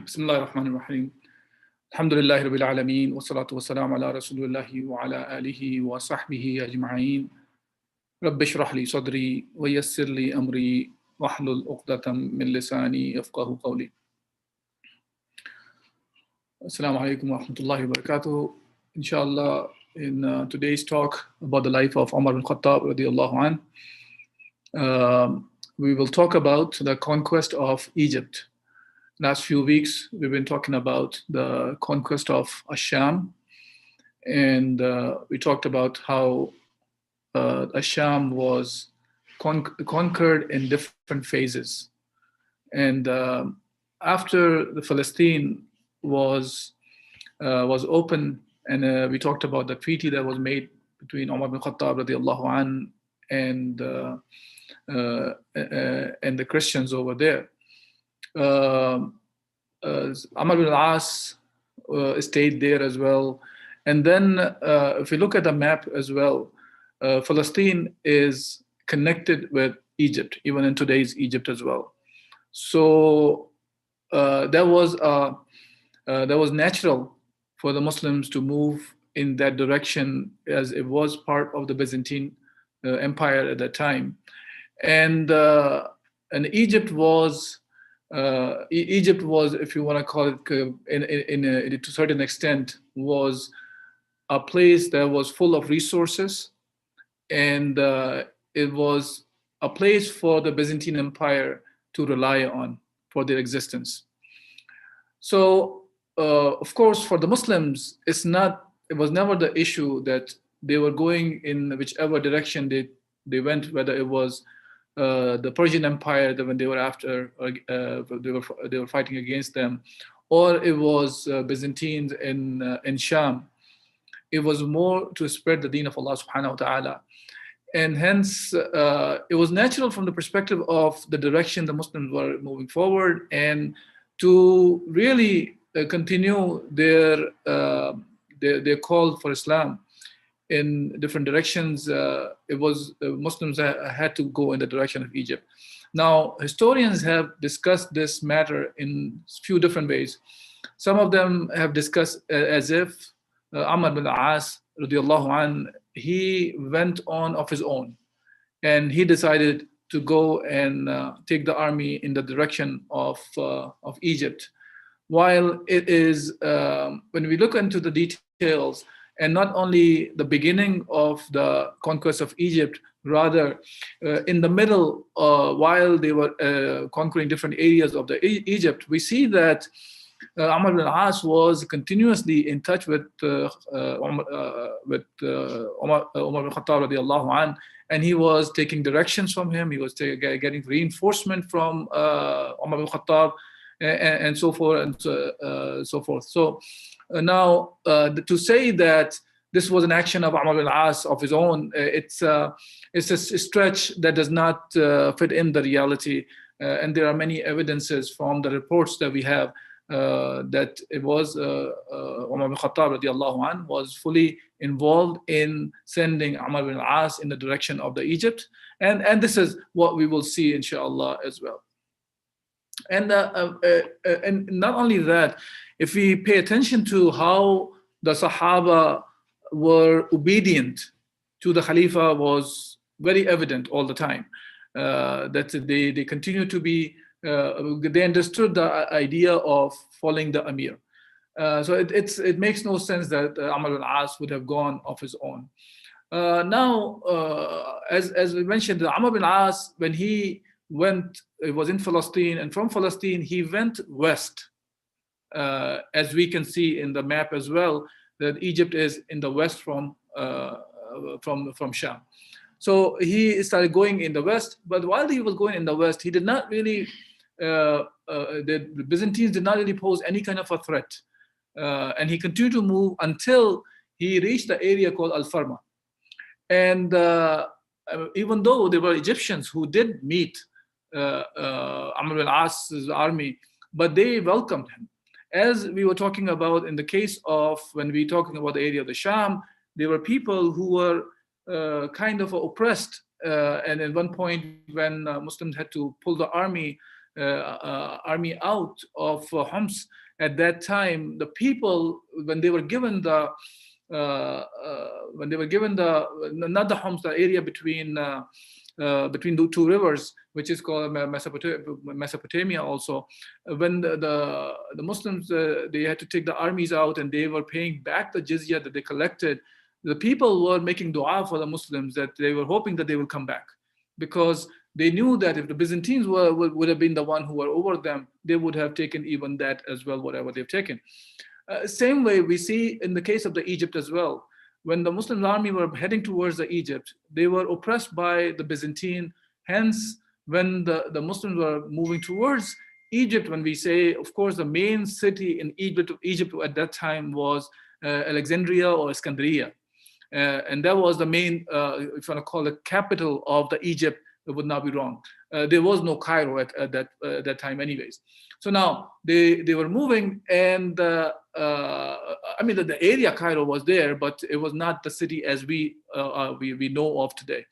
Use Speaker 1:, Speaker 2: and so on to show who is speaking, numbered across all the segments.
Speaker 1: بسم الله الرحمن الرحيم الحمد لله رب العالمين والصلاة والسلام على رسول الله وعلى آله وصحبه أجمعين رب اشرح لي صدري ويسر لي أمري واحلل عقدة من لساني يفقه قولي. Assalamu alaikum wa rahmatullahi wa barakatuh. Inshallah, in today's talk about the life of Umar bin Khattab radiallahu anh, we will talk about the conquest of Egypt. Last few weeks, we've been talking about the conquest of Asham, and we talked about how Asham was conquered in different phases. And after the Palestine was open, and we talked about the treaty that was made between Umar bin Khattab radiallahu anh and the Christians over there. Amr bin al-As stayed there as well. And then if we look at the map as well, Palestine is connected with Egypt, even in today's Egypt as well. So that was natural for the Muslims to move in that direction, as it was part of the Byzantine Empire at that time. And Egypt was, if you want to call it, to a certain extent, was a place that was full of resources, and it was a place for the Byzantine Empire to rely on for their existence. So, of course, for the Muslims, it was never the issue that they were going in whichever direction they went, whether it was the Persian Empire that when they were after, they were fighting against them, or it was Byzantines in Sham. It was more to spread the deen of Allah subhanahu wa ta'ala. And hence, it was natural from the perspective of the direction the Muslims were moving forward, and to really continue their call for Islam in different directions. It was Muslims had to go in the direction of Egypt. Now, historians have discussed this matter in a few different ways. Some of them have discussed as if Amr bin al-As radiallahu anh, he went on of his own, and he decided to go and take the army in the direction of Egypt. While it is, when we look into the details, and not only the beginning of the conquest of Egypt, rather in the middle, while they were conquering different areas of Egypt, we see that Amr bin al-As was continuously in touch with Umar bin Khattab radiallahu anh, and he was taking directions from him. He was getting reinforcement from Umar bin Khattab, and so forth and so forth. So now to say that this was an action of Amr bin al-As of his own, it's a stretch that does not fit in the reality. And there are many evidences from the reports that we have that it was Umar bin Khattab radiallahu anh was fully involved in sending Amr bin al-As in the direction of the Egypt. And this is what we will see, inshallah, as well. And not only that, if we pay attention to how the Sahaba were obedient to the Khalifa, was very evident all the time. That they continue to be, they understood the idea of following the Amir. So it makes no sense that Amr al-As would have gone of his own. Now, as we mentioned, Amr bin al-As, when he went, it was in Palestine, and from Palestine he went west, as we can see in the map as well, that Egypt is in the west from Sham. So he started going in the west, but while he was going in the west, he did not really, the Byzantines did not really pose any kind of a threat, and he continued to move until he reached the area called Al-Farma. And even though there were Egyptians who did meet Amr bin al-As's army, but they welcomed him. As we were talking about in the case of, when we talking about the area of the Sham, there were people who were kind of oppressed, and at one point when Muslims had to pull the army army out of Homs. At that time, the people, when they were given the not the Homs, the area between the two rivers, which is called Mesopotamia also. When the Muslims, they had to take the armies out and they were paying back the jizya that they collected, the people were making dua for the Muslims, that they were hoping that they will come back, because they knew that if the Byzantines would have been the one who were over them, they would have taken even that as well, whatever they've taken. Same way we see in the case of the Egypt as well. When the Muslim army were heading towards the Egypt, they were oppressed by the Byzantine. Hence, when the Muslims were moving towards Egypt, when we say, of course, the main city in Egypt at that time was Alexandria or Iskandria. And that was the main, if you want to call it, capital of the Egypt. It would not be wrong. There was no Cairo at that time anyways. So now they were moving, and I mean the area Cairo was there, but it was not the city as we know of today.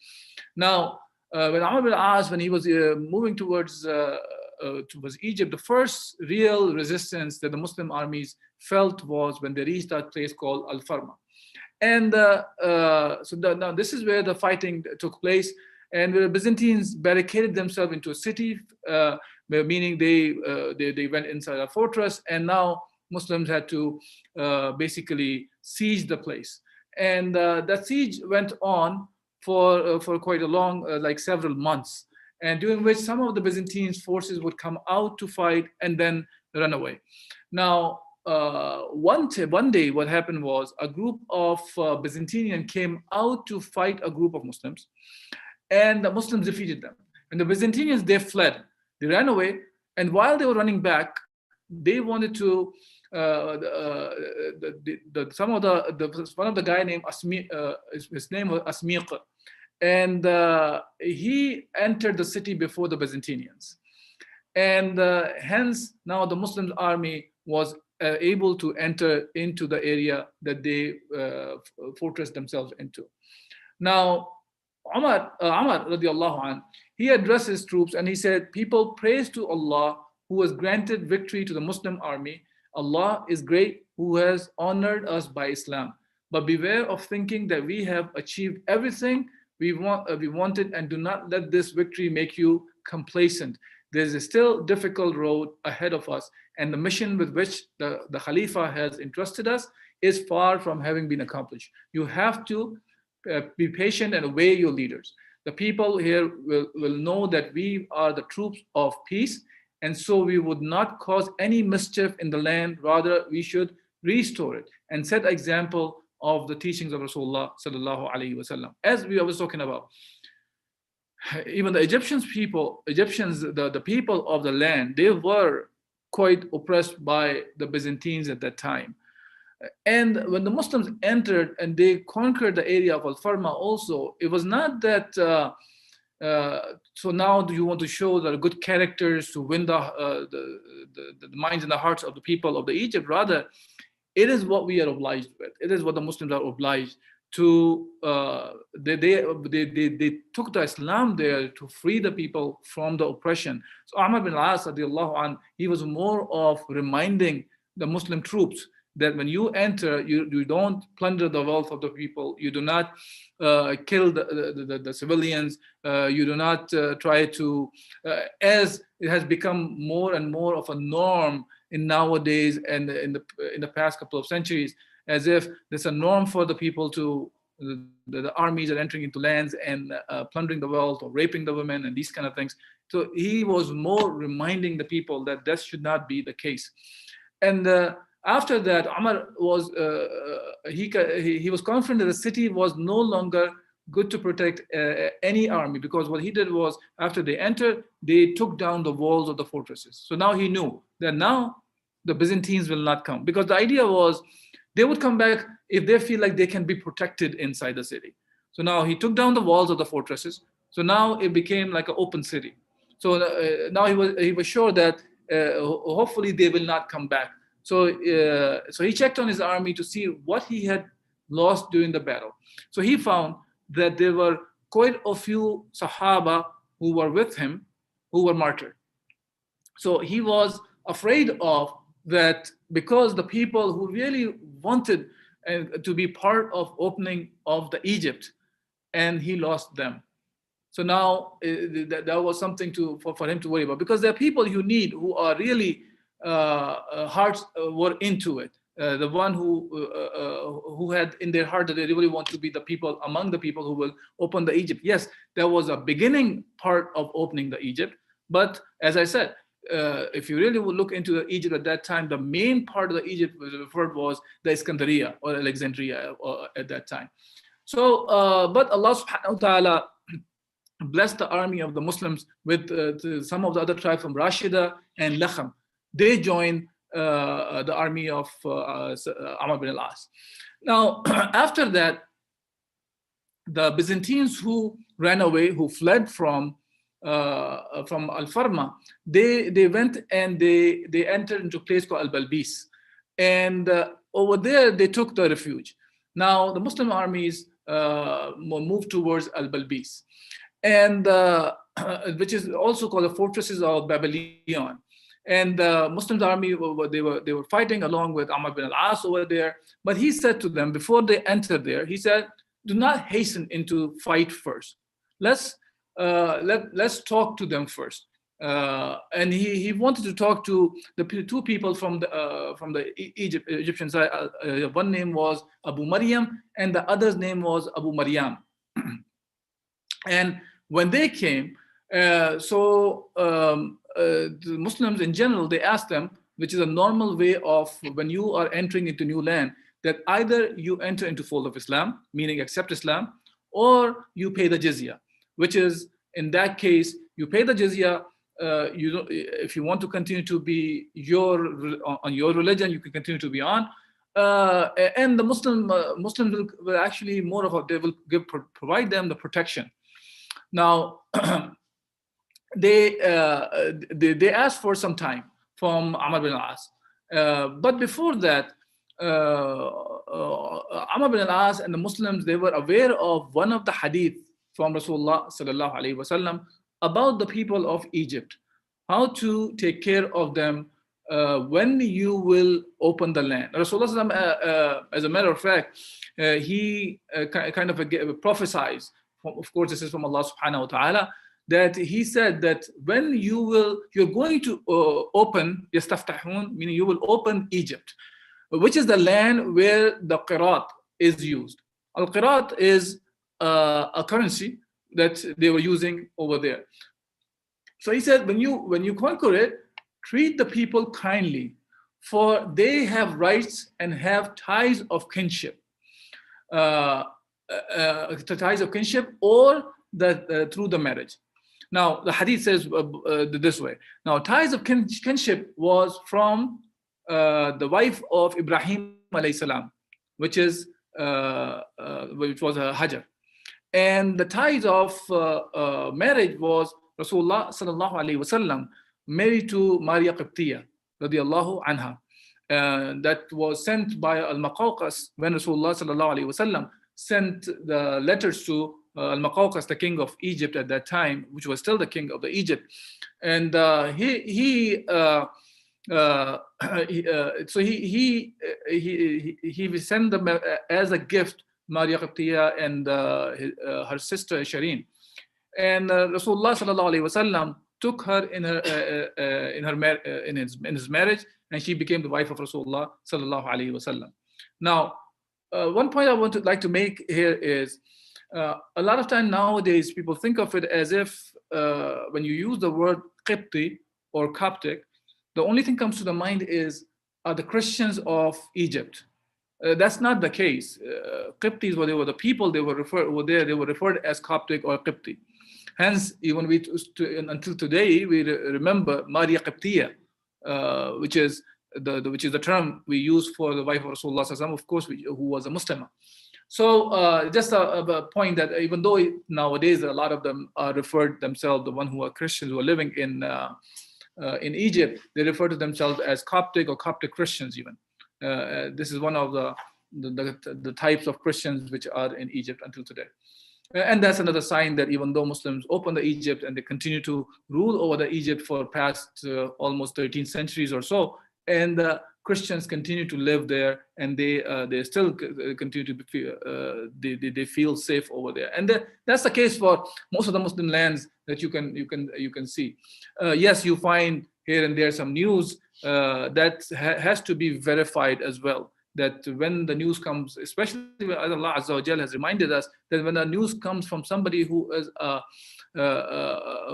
Speaker 1: Now, when Amr bin As, when he was moving towards Egypt, the first real resistance that the Muslim armies felt was when they reached that place called Al-Farma. And now this is where the fighting took place. And the Byzantines barricaded themselves into a city, meaning they went inside a fortress, and now Muslims had to basically siege the place. And that siege went on for quite a long, like several months, and during which some of the Byzantine forces would come out to fight and then run away. Now, one day what happened was a group of Byzantinians came out to fight a group of Muslims, and the Muslims defeated them. And the Byzantinians, they fled, they ran away, and while they were running back, they wanted to, one of the guy named his name was Asmiq, and he entered the city before the Byzantinians. And hence, now the Muslim army was able to enter into the area that they fortressed themselves into. Now, Umar radiallahu anh, he addressed his troops and he said, people, praise to Allah who has granted victory to the Muslim army. Allah is great who has honored us by Islam. But beware of thinking that we have achieved everything we wanted, and do not let this victory make you complacent. There's a still difficult road ahead of us, and the mission with which the Khalifa has entrusted us is far from having been accomplished. You have to be patient and obey your leaders. The people here will know that we are the troops of peace, and so we would not cause any mischief in the land. Rather, we should restore it and set example of the teachings of Rasulullah sallallahu alaihi wasallam. As we were talking about, even the Egyptians, the people of the land, they were quite oppressed by the Byzantines at that time. And when the Muslims entered and they conquered the area of Al-Farma also, it was not that, so now do you want to show the good characters to win the minds and the hearts of the people of the Egypt? Rather, it is what we are obliged with. It is what the Muslims are obliged to. They took the Islam there to free the people from the oppression. So Amr bin As radiallahu anh, he was more of reminding the Muslim troops that when you enter, you don't plunder the wealth of the people, you do not kill the civilians, you do not try to, as it has become more and more of a norm in nowadays and in the past couple of centuries, as if there's a norm for the people to, the armies are entering into lands and plundering the wealth or raping the women and these kind of things. So he was more reminding the people that that should not be the case. And after that, Umar was he was confident that the city was no longer good to protect any army, because what he did was, after they entered, they took down the walls of the fortresses. So now he knew that now the Byzantines will not come, because the idea was they would come back if they feel like they can be protected inside the city. So now he took down the walls of the fortresses. So now it became like an open city. So now he was sure that hopefully they will not come back. So he checked on his army to see what he had lost during the battle. So he found that there were quite a few Sahaba who were with him who were martyred. So he was afraid of that, because the people who really wanted to be part of opening of the Egypt, and he lost them. So now that was something for him to worry about, because there are people you need who are really hearts were into it. The one who had in their heart that they really want to be the people among the people who will open the Egypt. Yes, there was a beginning part of opening the Egypt, but as I said, if you really would look into the Egypt at that time, the main part of the Egypt was referred was the Iskandaria or Alexandria at that time. So, but Allah Subhanahu wa Taala blessed the army of the Muslims with some of the other tribes from Rashida and Lakham. They joined the army of Amr bin al-As. Now, after that, the Byzantines who ran away, who fled from Al-Farma, they went and they entered into a place called Al-Balbis. And over there, they took the refuge. Now, the Muslim armies moved towards Al-Balbis, and which is also called the fortresses of Babylon. And the Muslims army, they were fighting along with Amr bin al-As over there. But he said to them before they entered there, he said, "Do not hasten into fight first. Let's talk to them first." And he wanted to talk to the two people from the Egyptian side. One name was Abu Maryam, and the other's name was Abu Maryam. And when they came, the Muslims in general, they asked them, which is a normal way of when you are entering into new land, that either you enter into fold of Islam, meaning accept Islam, or you pay the jizya, which is, in that case, you pay the jizya. If you want to continue to be on your religion, you can continue to be on. And the Muslims will actually they will provide them the protection. Now, they asked for some time from Amr bin al-As. But before that, Amr bin al-As and the Muslims, they were aware of one of the hadith from Rasulullah sallallahu alaihi wasallam about the people of Egypt, how to take care of them when you will open the land. Rasulullah, as a matter of fact, he kind of prophesies. Of course, this is from Allah subhanahu wa ta'ala, that he said that when you're going to open, yastaftahun, meaning you will open Egypt, which is the land where the qirat is used. Al-qirat is a currency that they were using over there. So he said, when you conquer it, treat the people kindly, for they have rights and have ties of kinship. Ties of kinship, or through the marriage. Now, the hadith says this way. Now, ties of kinship was from the wife of Ibrahim alayhi salam, which was a Hajar. And the ties of marriage was Rasulullah sallallahu alayhi wasallam married to Maria Qibtiyya radiyallahu anha. That was sent by Al-Maqawqas when Rasulullah sallallahu alayhi wasallam sent the letters to Al-Maqawqas, the king of Egypt at that time, which was still the king of the Egypt. And he sent them as a gift, Maria Qibtiyya and her sister Shireen. And Rasulullah sallallahu alaihi wasallam took her in his marriage, and she became the wife of Rasulullah sallallahu alaihi wasallam. Now, one point I like to make here is, a lot of time nowadays people think of it as if when you use the word Qibti or Coptic, the only thing comes to the mind is the Christians of Egypt. That's not the case. Qibtis were the people they were referred as Coptic or Qibti. Hence, even until today, we remember Maria Qibtiyya, which is the term we use for the wife of Rasulullah sallallahu alaihi wasallam, of course, who was a Muslim. So just a point that even though nowadays a lot of them referred themselves, the one who are Christians who are living in Egypt, they refer to themselves as Coptic or Coptic Christians even. This is one of the types of Christians which are in Egypt until today. And that's another sign that even though Muslims opened the Egypt and they continue to rule over the Egypt for past almost 13 centuries or so, and Christians continue to live there, and they still continue to be, they feel safe over there, and that's the case for most of the Muslim lands that you can see. Yes, you find here and there some news that has to be verified as well. That when the news comes, especially when Allah Azza wa Jal has reminded us that when the news comes from somebody who is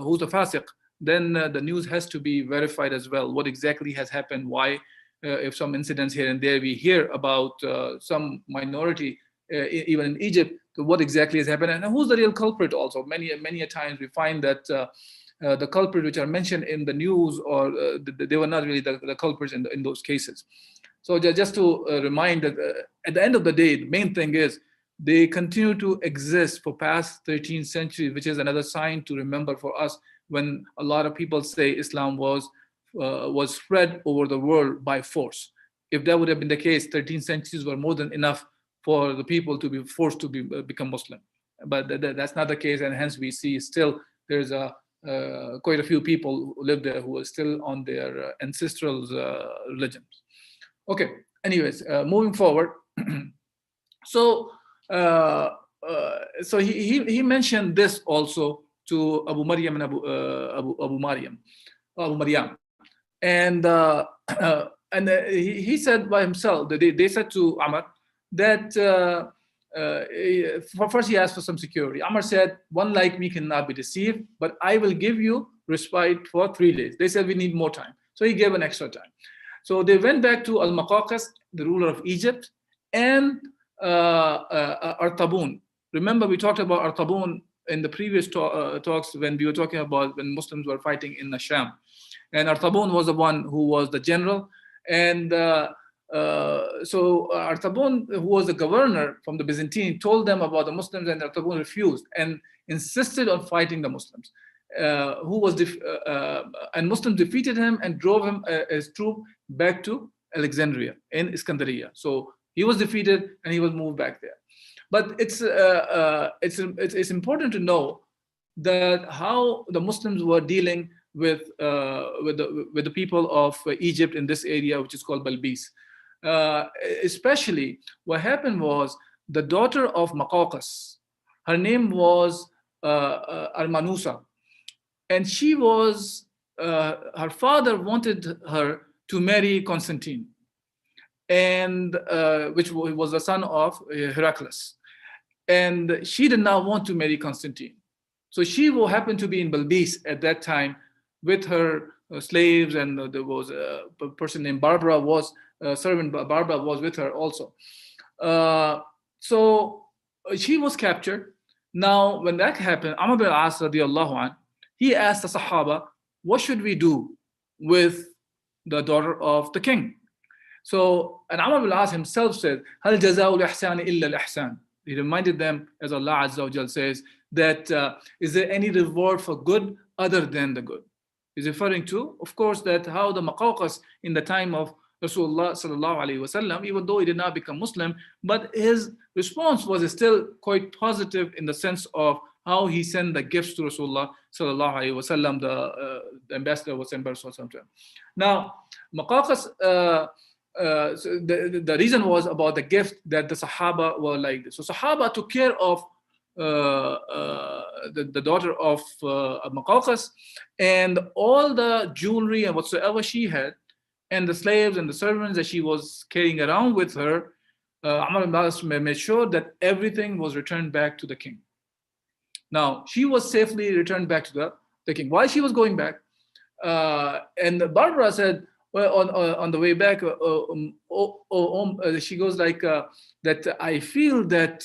Speaker 1: who's a fasiq, then the news has to be verified as well. What exactly has happened? Why? If some incidents here and there we hear about some minority, even in Egypt, to what exactly has happened and who's the real culprit? Also, many a times we find that the culprit which are mentioned in the news, or they were not really the culprits in those cases. So just to remind that at the end of the day, the main thing is they continue to exist for past 13 centuries, which is another sign to remember for us when a lot of people say Islam was spread over the world by force. If that would have been the case, 13 centuries were more than enough for the people to be forced to become Muslim. But that's not the case, and hence we see still there's quite a few people who live there who are still on their ancestral religions. Okay. Anyways, moving forward. So, so he mentioned this also to Abu Maryam and Abu Maryam, and he said by himself that they said to Umar that first he asked for some security. Umar said, "One like me cannot be deceived, but I will give you respite for 3 days." They said, "We need more time," so he gave an extra time. So they went back to Al-Maqaqis, the ruler of Egypt, and Artabun. Remember, we talked about Artabun in the previous talks when we were talking about when Muslims were fighting in Sham. And Artabun was the one who was the general. And so Artabun, who was the governor from the Byzantine, told them about the Muslims, and Artabun refused and insisted on fighting the Muslims. And Muslims defeated him and drove him his troop back to Alexandria in Iskandaria. So he was defeated and he was moved back there. But it's important to know that how the Muslims were dealing with the people of Egypt in this area, which is called Balbis. Especially, what happened was the daughter of Maqaqis. Her name was Armanusa. And she was, her father wanted her to marry Constantine, and which was the son of Heraclius. And she did not want to marry Constantine. So she will happen to be in Balbis at that time with her slaves, and there was a person named Barbara was, servant Barbara was with her also. So she was captured. Now, when that happened, Amr bin As radiallahu anh, he asked the Sahaba, what should we do with the daughter of the king? So, and Amr bin As himself said, Hal jaza'u al-ihsan illa al-ihsan. He reminded them, as Allah Azza wa Jal says, that is there any reward for good other than the good? He's referring to, of course, that how the Maqawqas in the time of Rasulullah sallallahu alaihi wasallam, even though he did not become Muslim, but his response was still quite positive in the sense of how he sent the gifts to Rasulullah sallallahu alaihi wasallam. The ambassador was sent by Rasulullah. Now, Maqawqas, so the reason was about the gift that the Sahaba were like this. So Sahaba took care of the daughter of Maqawqas, and all the jewelry and whatsoever she had, and the slaves and the servants that she was carrying around with her. Amr ibn As made sure that everything was returned back to the king. Now, she was safely returned back to the king. While she was going back, and Barbara said, well, on the way back, she goes like, that I feel that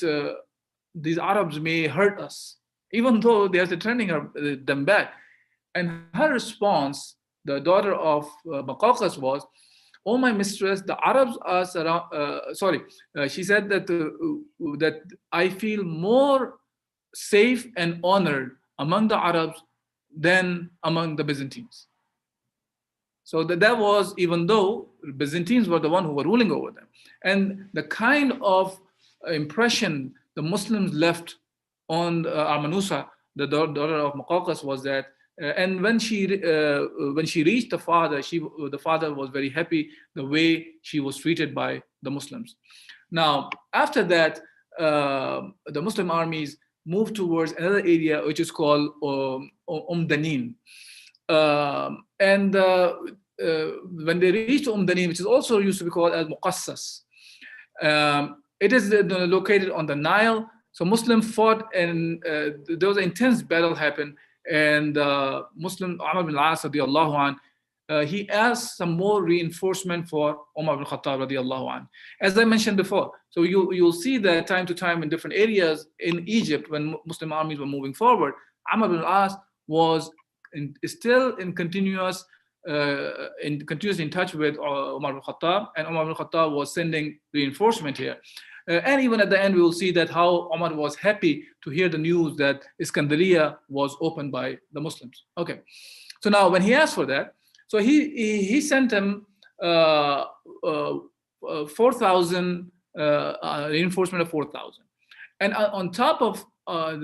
Speaker 1: these Arabs may hurt us, even though they are returning them back. And her response, the daughter of Maqawqas, was, "Oh, my mistress, the Arabs are surround." She said that that I feel more safe and honored among the Arabs than among the Byzantines. So that was, even though Byzantines were the one who were ruling over them, and the kind of impression the Muslims left on Armanusa, the daughter of Muqawqis, was that, and when she reached the father, the father was very happy the way she was treated by the Muslims. Now, after that, the Muslim armies moved towards another area which is called Danin. And when they reached Danin, which is also used to be called as Muqassas, it is located on the Nile. So Muslims fought, and there was an intense battle happened. And Muslim Umar bin al-As radiallahu anh, he asked some more reinforcement for Umar bin Khattab radiallahu anh. As I mentioned before, so you'll see that time to time in different areas in Egypt when Muslim armies were moving forward, Umar bin al-As was still in continuous in touch with Umar bin Khattab, and Umar bin Khattab was sending reinforcement here. And even at the end, we will see that how Umar was happy to hear the news that Iskandariya was opened by the Muslims. Okay, so now when he asked for that, so he sent him 4,000 reinforcement of 4,000, and on top of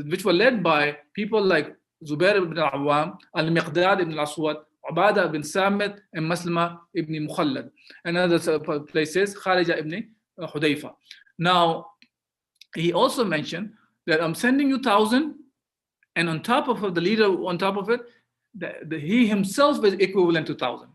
Speaker 1: which were led by people like Zubair ibn al-Awwam, Al-Miqdad ibn al-Aswad, Ubadah ibn Samit, and Maslama ibn Mukhallad, and other places, Kharija ibn Hudayfa. Now, he also mentioned that I'm sending you 1,000, and on top of the leader, on top of it, he himself is equivalent to 1,000,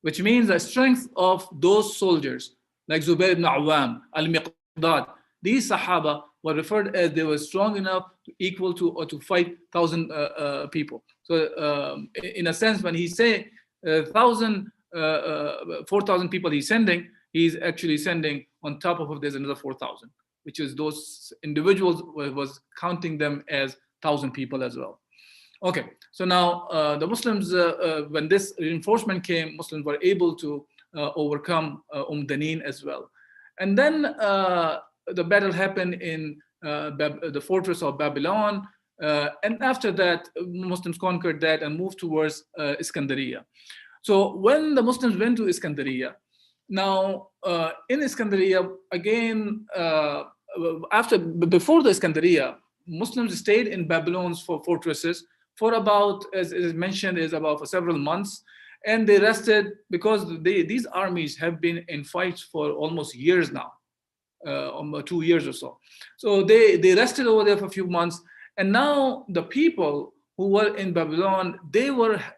Speaker 1: which means the strength of those soldiers, like Zubair ibn Awam, Al-Miqdad, these Sahaba were referred as they were strong enough to equal to or to fight 1,000 people. So, in a sense, when he say 4,000 people he's sending, he's actually sending on top of it, there's another 4,000, which is those individuals was counting them as 1,000 people as well. Okay, so now the Muslims, when this reinforcement came, Muslims were able to overcome Danin as well. And then the battle happened in the fortress of Babylon. And after that, Muslims conquered that and moved towards Iskandariya. So when the Muslims went to Iskandariya, now in Iskandariya, again, before the Iskandariya, Muslims stayed in Babylon's fortresses for about, as is mentioned, is about for several months. And they rested because these armies have been in fights for almost years now, 2 years or so. So they rested over there for a few months. And now the people who were in Babylon, they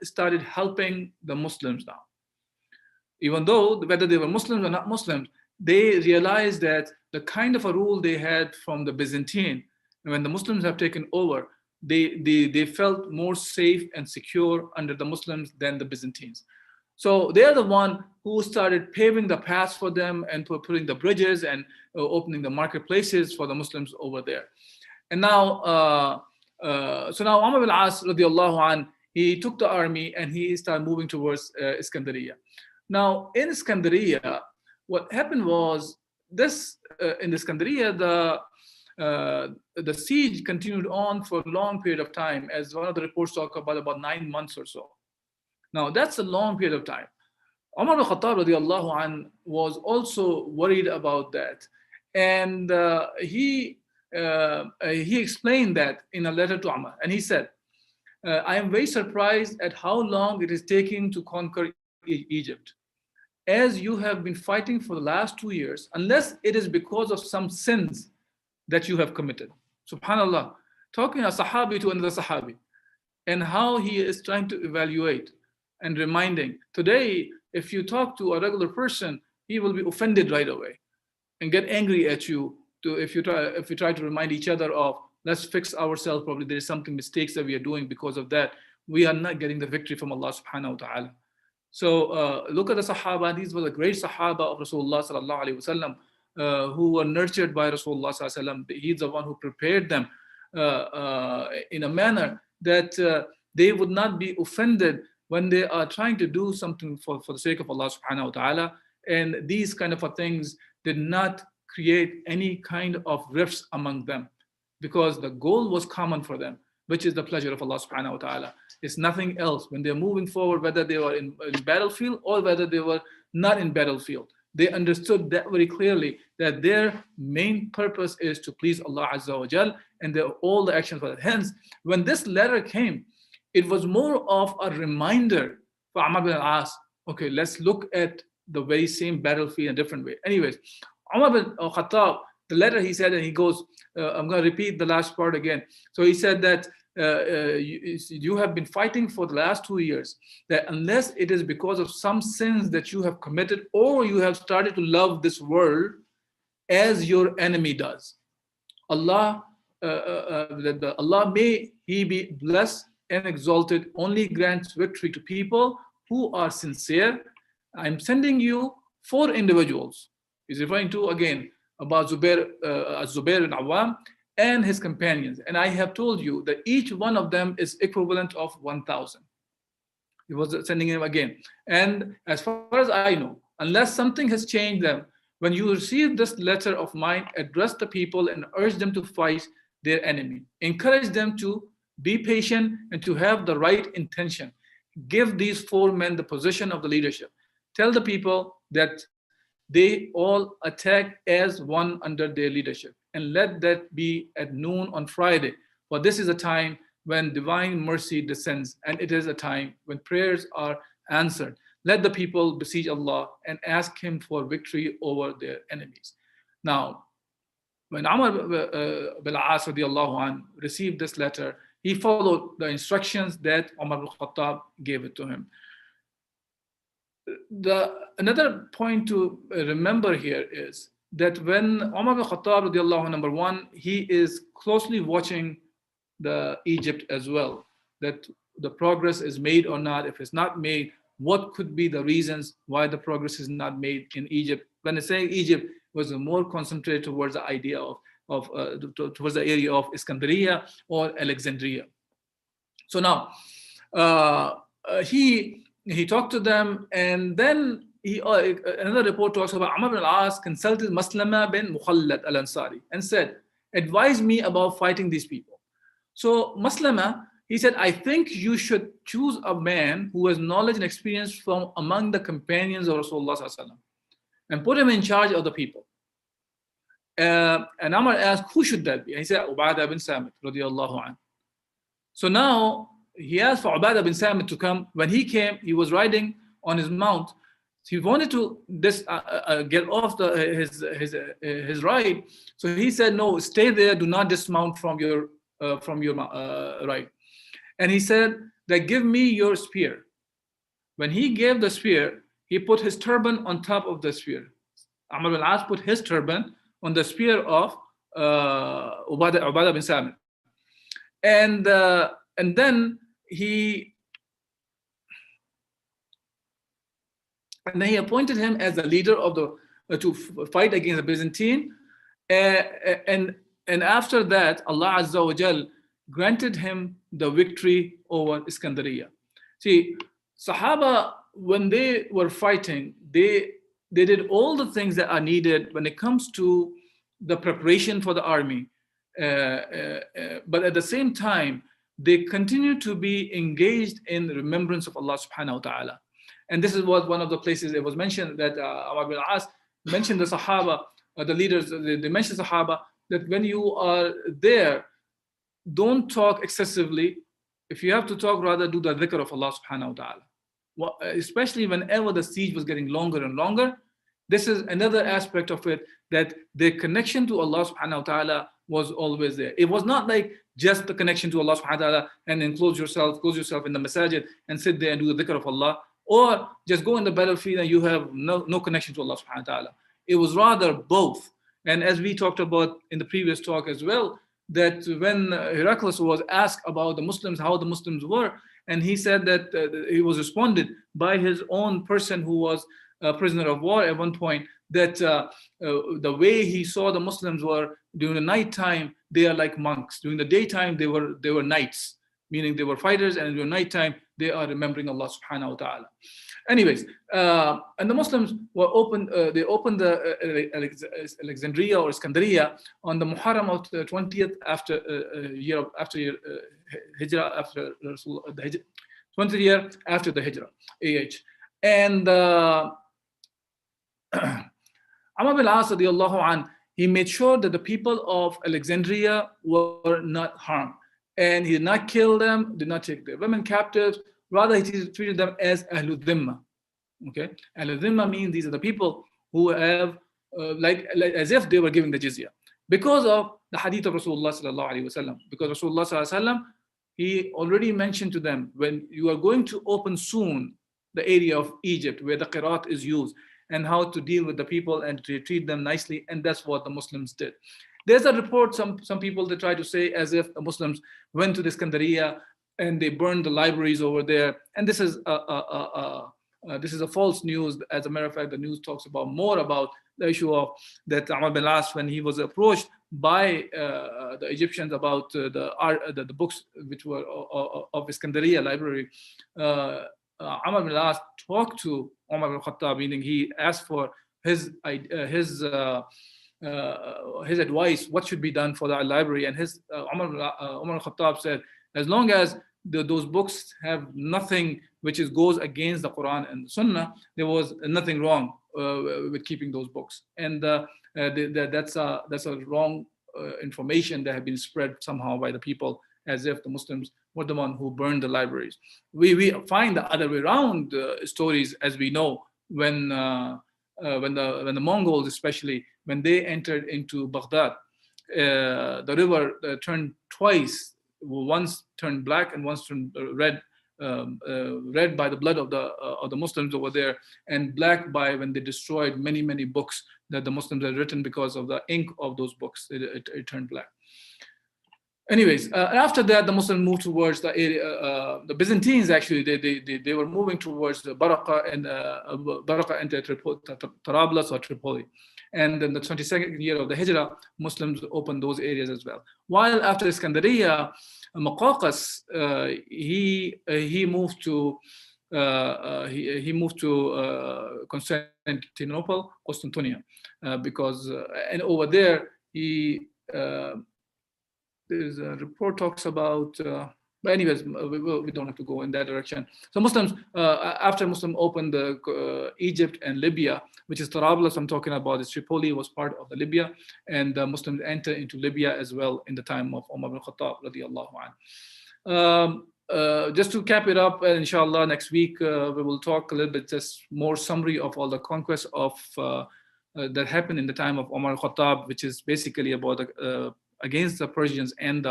Speaker 1: started helping the Muslims now. Even though whether they were Muslims or not Muslims, they realized that the kind of a rule they had from the Byzantine, when the Muslims have taken over, they felt more safe and secure under the Muslims than the Byzantines. So they're the one who started paving the paths for them and putting the bridges and opening the marketplaces for the Muslims over there. And now, so now Umar bin al-As radiallahu anh, he took the army and he started moving towards Iskandariya. Now in Iskandariya, what happened was this, in Iskandariya, the siege continued on for a long period of time, as one of the reports talk about 9 months or so. Now that's a long period of time. Umar bin Khattab radiallahu anh was also worried about that. And he explained that in a letter to Umar. And he said, I am very surprised at how long it is taking to conquer Egypt, as you have been fighting for the last 2 years, unless it is because of some sins that you have committed. Subhanallah, talking a Sahabi to another Sahabi, and how he is trying to evaluate and reminding. Today, if you talk to a regular person, he will be offended right away and get angry at you. If you try to remind each other of, let's fix ourselves, probably there is something mistakes that we are doing, because of that we are not getting the victory from Allah subhanahu wa ta'ala. So look at the Sahaba. These were the great Sahaba of Rasulullah sallallahu alaihi wasallam, who were nurtured by Rasulullah sallallahu alaihi wasallam. He's the one who prepared them in a manner that they would not be offended when they are trying to do something for the sake of Allah subhanahu wa ta'ala. And these kind of things did not create any kind of rifts among them, because the goal was common for them, which is the pleasure of Allah subhanahu wa ta'ala. It's nothing else. When they're moving forward, whether they were in battlefield or whether they were not in battlefield, They understood that very clearly, that their main purpose is to please Allah Azza wa Jal, and all the actions for that. Hence, when this letter came, it was more of a reminder for Amr bin al-As. Okay, let's look at the very same battlefield in a different way. Anyways, Umar bin Khattab, the letter he said, and he goes, I'm going to repeat the last part again. So he said that you have been fighting for the last 2 years, that unless it is because of some sins that you have committed, or you have started to love this world as your enemy does. Allah, Allah may He be blessed and exalted, only grants victory to people who are sincere. I'm sending you 4 individuals. He's referring to again about Zubair bin Awam and his companions. And I have told you that each one of them is equivalent of 1,000. He was sending him again. And as far as I know, unless something has changed them, when you receive this letter of mine, address the people and urge them to fight their enemy. Encourage them to be patient and to have the right intention. Give these 4 men the position of the leadership. Tell the people that they all attack as one under their leadership, and let that be at noon on Friday. For this is a time when divine mercy descends, and it is a time when prayers are answered. Let the people beseech Allah and ask Him for victory over their enemies. Now, when Umar bin al-As received this letter, he followed the instructions that Umar bin Khattab gave it to him. Another point to remember here is that when Umar bin Khattab, number one, he is closely watching the Egypt as well, that the progress is made or not. If it's not made, what could be the reasons why the progress is not made in Egypt? When I say Egypt, it was more concentrated towards the idea towards the area of Iskandariya or Alexandria. So now he talked to them, and then another report talks about Amr bin al-As consulted Maslama bin Mukhallad al-Ansari and said, advise me about fighting these people. So Maslama, he said, I think you should choose a man who has knowledge and experience from among the companions of Rasulullah and put him in charge of the people. And Amr asked, who should that be? And he said, Ubadah bin Samit radiyallahu anhu. So now he asked for Ubadah bin Samit to come. When he came, he was riding on his mount. He wanted to get off his ride. So he said, no, stay there. Do not dismount from your ride. And he said, that give me your spear. When he gave the spear, he put his turban on top of the spear. Amr bin al-As put his turban on the spear of Ubadah bin Samit. And then he appointed him as the leader of to fight against the Byzantine. And after that, Allah Azza wa Jal granted him the victory over Iskandariya. See, Sahaba, when they were fighting, they did all the things that are needed when it comes to the preparation for the army. But at the same time, they continue to be engaged in remembrance of Allah subhanahu wa ta'ala. And this is what one of the places it was mentioned that Amr bin al-As mentioned the Sahaba, the leaders, they mentioned Sahaba, that when you are there, don't talk excessively. If you have to talk, rather do the dhikr of Allah subhanahu wa ta'ala. Especially whenever the siege was getting longer and longer, this is another aspect of it, that the connection to Allah subhanahu wa ta'ala was always there. It was not like just the connection to Allah subhanahu wa ta'ala and then close yourself in the masjid and sit there and do the dhikr of Allah, or just go in the battlefield and you have no connection to Allah subhanahu wa ta'ala. It was rather both. And as we talked about in the previous talk as well, that when Heraclius was asked about the Muslims, how the Muslims were, and he said that he was responded by his own person who was a prisoner of war at one point, that the way he saw the Muslims were during the night time, they are like monks. During the daytime, they were knights, meaning they were fighters, and during night time, they are remembering Allah subhanahu wa ta'ala. Anyways, and the Muslims were they opened the Alexandria or Iskandariya on the Muharram of the 20th after Hijrah, after the 20th year after the Hijrah, AH. And Amr bin al-As radiallahu an, he made sure that the people of Alexandria were not harmed. And he did not kill them, did not take their women captives, rather he treated them as Ahlul Dhimma. Okay, al-dhimma means these are the people who have like as if they were giving the jizya because of the hadith of Rasulullah sallallahu alaihi wasallam. Because Rasulullah sallallahu alaihi wasallam, he already mentioned to them, when you are going to open soon the area of Egypt where the qirat is used, and how to deal with the people and to treat them nicely, and that's what the Muslims did. There's a report, some people they try to say as if the Muslims went to the Iskandariya and they burned the libraries over there, and this is a false news. As a matter of fact, the news talks about more about the issue of that Amr bin al-As, when he was approached by the Egyptians about the books which were of Iskandariya library. Amr bin al-As talked to Umar bin Khattab, meaning he asked for his advice, what should be done for the library, and Umar bin Khattab said, as long as those books have nothing which goes against the Quran and the Sunnah, there was nothing wrong with keeping those books. And that's a wrong information that had been spread somehow by the people, as if the Muslims were the one who burned the libraries. We find the other way around stories, as we know, when the Mongols, especially when they entered into Baghdad, the river turned twice. Once turned black and once turned red. Red by the blood of the Muslims over there, and black by when they destroyed many books that the Muslims had written. Because of the ink of those books, it turned black. Anyways, after that, the Muslims moved towards the area. The Byzantines actually they were moving towards the Baraka and Tarablas or Tripoli. And in the 22nd year of the Hijrah, Muslims opened those areas as well. While after Iskandariya, Muqawqis, he moved to Constantinople, because and over there there's a report talks about. But anyways, we don't have to go in that direction. So Muslims, after Muslim opened Egypt and Libya, which is Tarablas I'm talking about, is Tripoli was part of the Libya, and Muslims entered into Libya as well in the time of Umar bin Khattab radiallahu anhu. Just to cap it up, inshallah, next week we will talk a little bit, just more summary of all the conquests of that happened in the time of Umar bin Khattab, which is basically about against the Persians and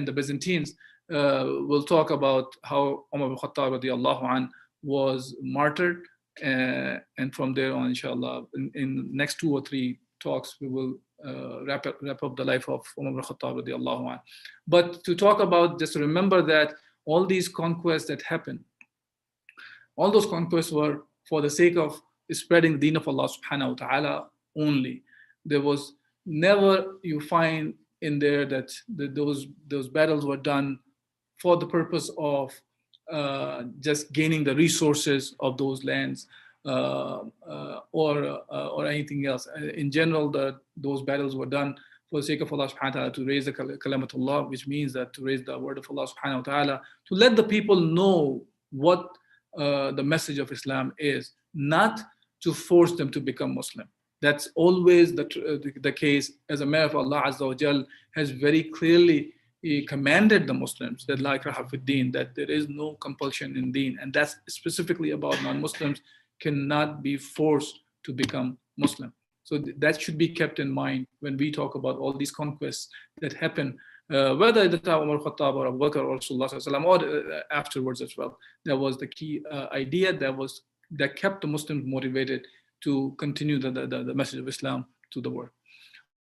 Speaker 1: the Byzantines. We'll talk about how Umar bin Khattab radiallahu anhu was martyred, and from there on, inshallah, in next 2 or 3 talks, we will wrap up the life of Umar bin Khattab radiallahu anhu. But to talk about, just to remember that all these conquests that happened, all those conquests were for the sake of spreading the deen of Allah subhanahu wa ta'ala only. There was never, you find in there that those battles were done for the purpose of just gaining the resources of those lands or anything else. In general, those battles were done for the sake of Allah subhanahu wa ta'ala, to raise the kalimatullah, which means that to raise the word of Allah subhanahu wa ta'ala, to let the people know what the message of Islam is, not to force them to become Muslim. That's always the case. As a matter of Allah Azza wa Jal has very clearly commanded the Muslims that la ikraha fid deen, that there is no compulsion in deen, and that's specifically about non-Muslims cannot be forced to become Muslim. So that should be kept in mind when we talk about all these conquests that happen, whether at the time of Umar Khattab or Abu Bakr or Rasulullah sallallahu alaihi wasallam, or afterwards as well. That was the key idea that kept the Muslims motivated to continue the message of Islam to the world.